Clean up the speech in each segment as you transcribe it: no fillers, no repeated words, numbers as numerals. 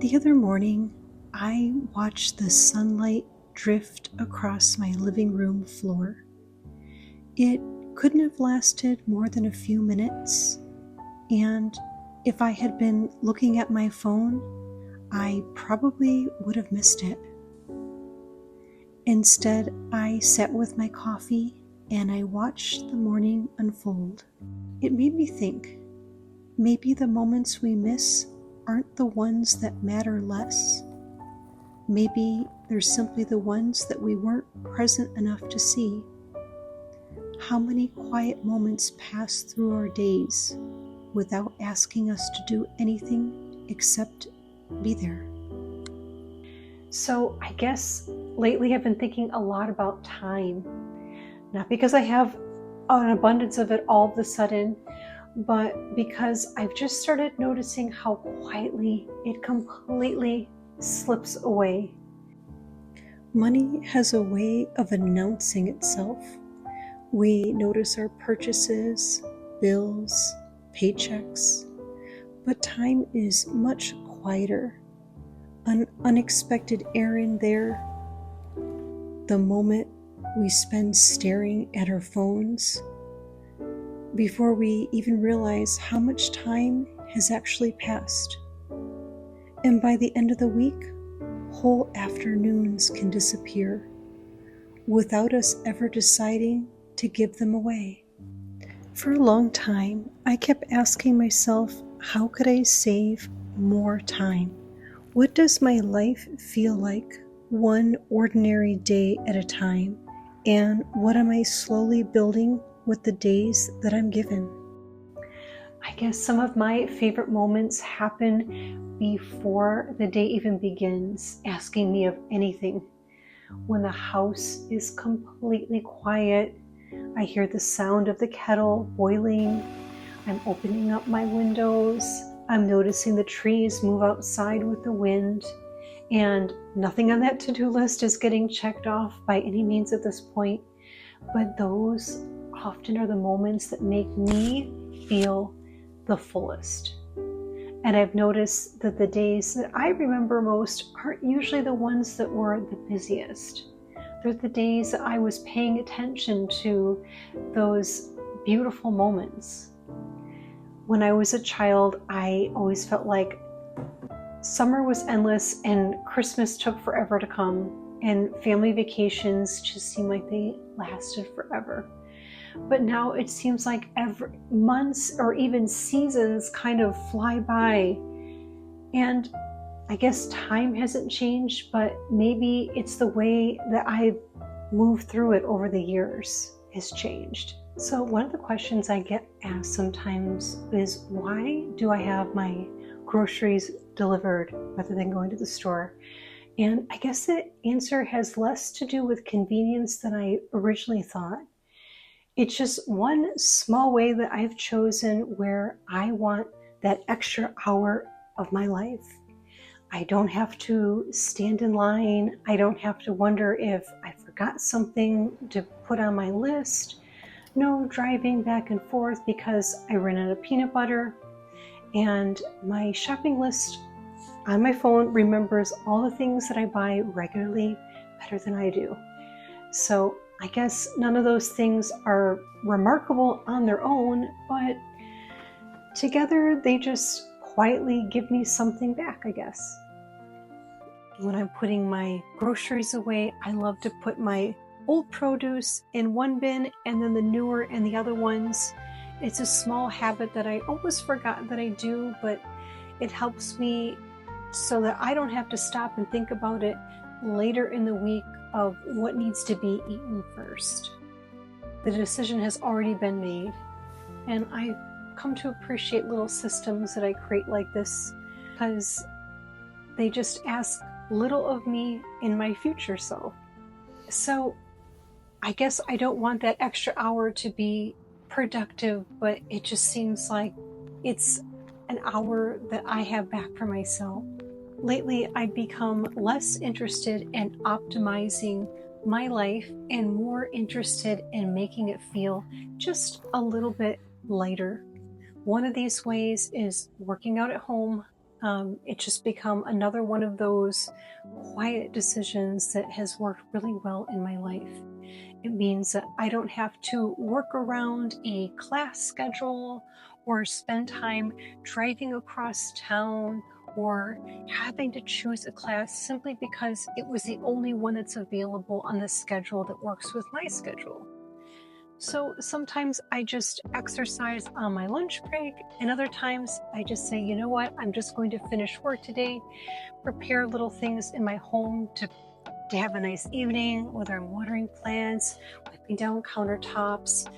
The other morning, I watched the sunlight drift across my living room floor. It couldn't have lasted more than a few minutes, and if I had been looking at my phone, I probably would have missed it. Instead, I sat with my coffee and I watched the morning unfold. It made me think, maybe the moments we miss aren't the ones that matter less. Maybe they're simply the ones that we weren't present enough to see. How many quiet moments pass through our days without asking us to do anything except be there? So I guess lately I've been thinking a lot about time. Not because I have an abundance of it all of a sudden, but because I've just started noticing how quietly it completely slips away. Money has a way of announcing itself. We notice our purchases, bills, paychecks, but time is much quieter. An unexpected errand there, the moment we spend staring at our phones, before we even realize how much time has actually passed. And by the end of the week, whole afternoons can disappear without us ever deciding to give them away. For a long time, I kept asking myself, how could I save more time? What does my life feel like one ordinary day at a time? And what am I slowly building with the days that I'm given? I guess some of my favorite moments happen before the day even begins, asking me of anything. When the house is completely quiet, I hear the sound of the kettle boiling. I'm opening up my windows. I'm noticing the trees move outside with the wind. And nothing on that to-do list is getting checked off by any means at this point. But those often are the moments that make me feel the fullest. And I've noticed that the days that I remember most aren't usually the ones that were the busiest. They're the days that I was paying attention to those beautiful moments. When I was a child, I always felt like summer was endless and Christmas took forever to come, and family vacations just seemed like they lasted forever. But now it seems like every months or even seasons kind of fly by. And I guess time hasn't changed, but maybe it's the way that I've moved through it over the years has changed. So one of the questions I get asked sometimes is, why do I have my groceries delivered rather than going to the store? And I guess the answer has less to do with convenience than I originally thought. It's just one small way that I've chosen where I want that extra hour of my life. I don't have to stand in line. I don't have to wonder if I forgot something to put on my list. No driving back and forth because I ran out of peanut butter. And my shopping list on my phone remembers all the things that I buy regularly better than I do. So I guess none of those things are remarkable on their own, but together they just quietly give me something back, I guess. When I'm putting my groceries away, I love to put my old produce in one bin and then the newer in the other ones. It's a small habit that I almost forgot that I do, but it helps me so that I don't have to stop and think about it later in the week of what needs to be eaten first. The decision has already been made, and I've come to appreciate little systems that I create like this because they just ask little of me in my future self. So I guess I don't want that extra hour to be productive, but it just seems like it's an hour that I have back for myself. Lately, I've become less interested in optimizing my life and more interested in making it feel just a little bit lighter. One of these ways is working out at home. It's just become another one of those quiet decisions that has worked really well in my life. It means that I don't have to work around a class schedule or spend time driving across town or having to choose a class simply because it was the only one that's available on the schedule that works with my schedule. So sometimes I just exercise on my lunch break, and other times I just say, you know what, I'm just going to finish work today, prepare little things in my home to have a nice evening, whether I'm watering plants, wiping down countertops.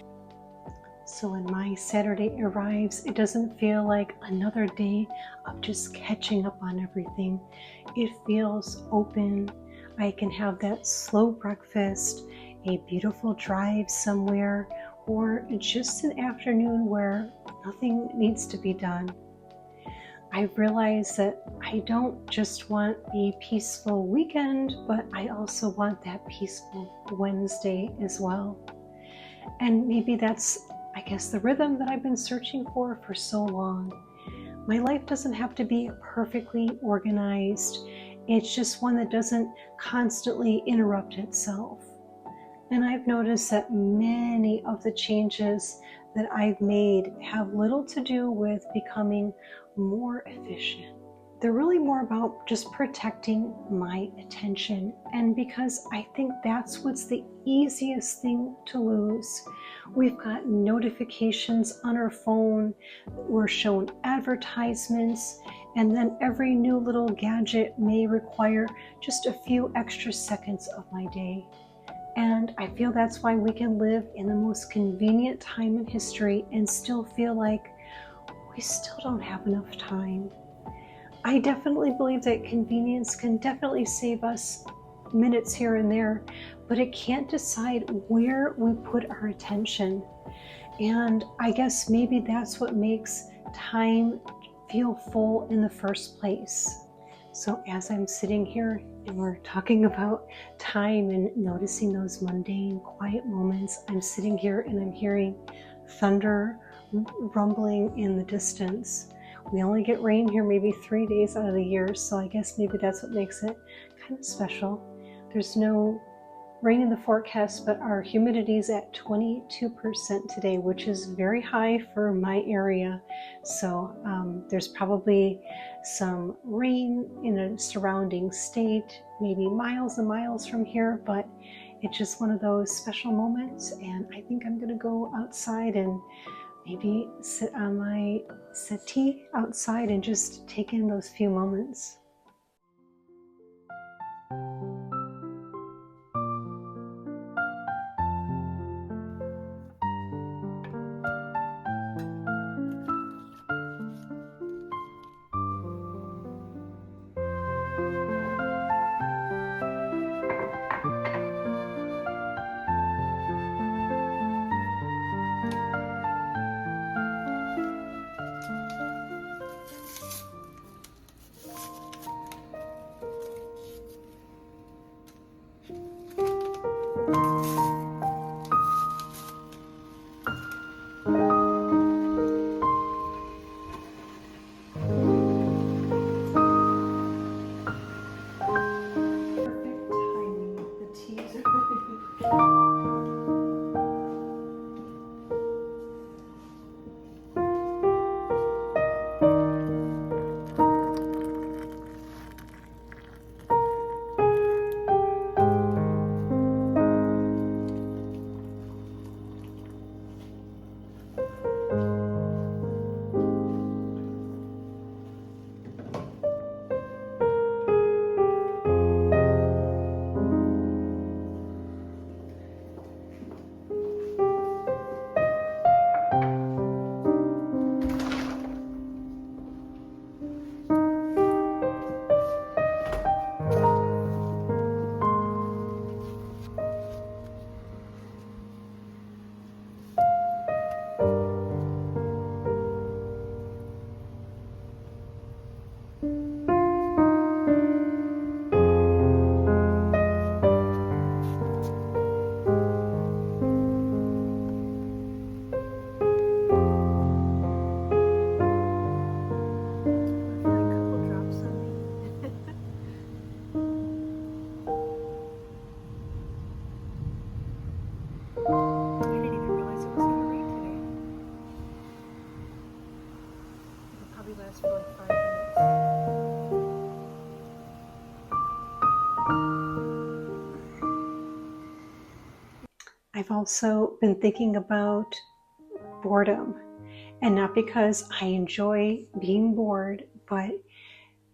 So when my Saturday arrives, it doesn't feel like another day of just catching up on everything. It feels open. I can have that slow breakfast, a beautiful drive somewhere, or just an afternoon where nothing needs to be done. I realize that I don't just want a peaceful weekend, but I also want that peaceful Wednesday as well. And maybe that's, I guess, the rhythm that I've been searching for so long. My life doesn't have to be perfectly organized. It's just one that doesn't constantly interrupt itself. And I've noticed that many of the changes that I've made have little to do with becoming more efficient. They're really more about just protecting my attention. And because I think that's what's the easiest thing to lose. We've got notifications on our phone, we're shown advertisements, and then every new little gadget may require just a few extra seconds of my day. And I feel that's why we can live in the most convenient time in history and still feel like we still don't have enough time. I definitely believe that convenience can definitely save us minutes here and there, but it can't decide where we put our attention. And I guess maybe that's what makes time feel full in the first place. So as I'm sitting here and we're talking about time and noticing those mundane, quiet moments, I'm sitting here and I'm hearing thunder rumbling in the distance. We only get rain here maybe 3 days out of the year, so I guess maybe that's what makes it kind of special. There's no rain in the forecast, but our humidity is at 22% today, which is very high for my area. So there's probably some rain in a surrounding state, maybe miles and miles from here, but it's just one of those special moments. And I think I'm going to go outside and maybe sit on my settee outside and just take in those few moments. I've also been thinking about boredom, and not because I enjoy being bored, but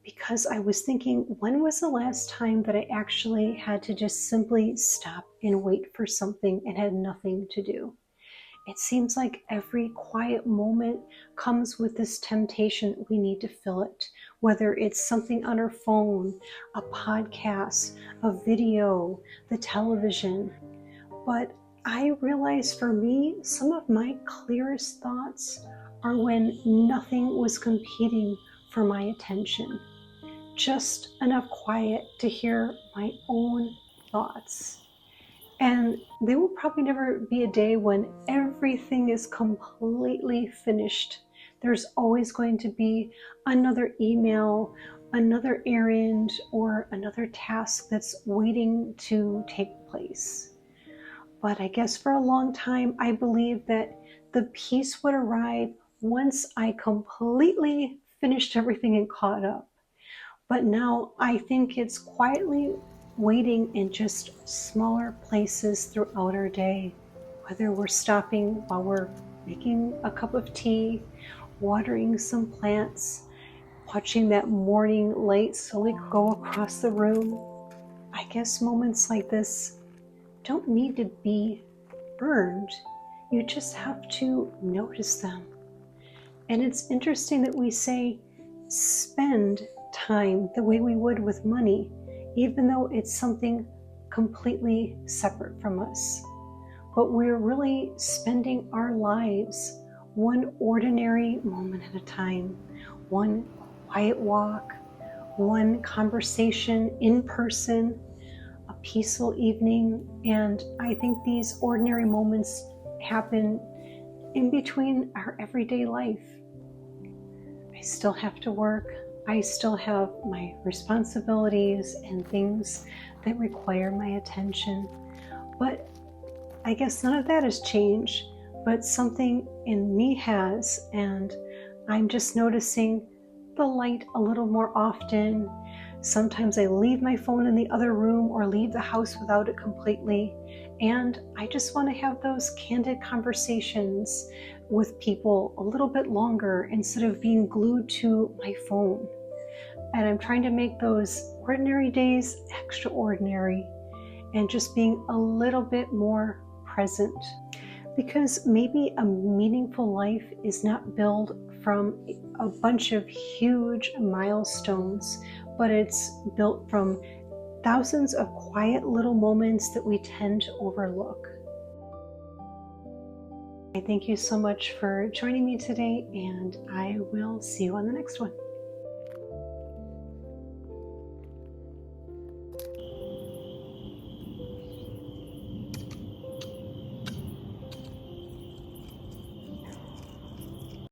because I was thinking, when was the last time that I actually had to just simply stop and wait for something and had nothing to do? It seems like every quiet moment comes with this temptation. We need to fill it, whether it's something on our phone, a podcast, a video, the television. But I realize for me, some of my clearest thoughts are when nothing was competing for my attention. Just enough quiet to hear my own thoughts. And there will probably never be a day when everything is completely finished. There's always going to be another email, another errand, or another task that's waiting to take place. But I guess for a long time, I believed that the peace would arrive once I completely finished everything and caught up. But now I think it's quietly waiting in just smaller places throughout our day, whether we're stopping while we're making a cup of tea, watering some plants, watching that morning light slowly go across the room. I guess moments like this don't need to be earned. You just have to notice them. And it's interesting that we say spend time the way we would with money, even though it's something completely separate from us. But we're really spending our lives one ordinary moment at a time, one quiet walk, one conversation in person, a peaceful evening. And I think these ordinary moments happen in between our everyday life. I still have to work. I still have my responsibilities and things that require my attention. But I guess none of that has changed, but something in me has, and I'm just noticing the light a little more often. Sometimes I leave my phone in the other room or leave the house without it completely. And I just want to have those candid conversations with people a little bit longer instead of being glued to my phone. And I'm trying to make those ordinary days extraordinary and just being a little bit more present. Because maybe a meaningful life is not built from a bunch of huge milestones, but it's built from thousands of quiet little moments that we tend to overlook. I thank you so much for joining me today, and I will see you on the next one.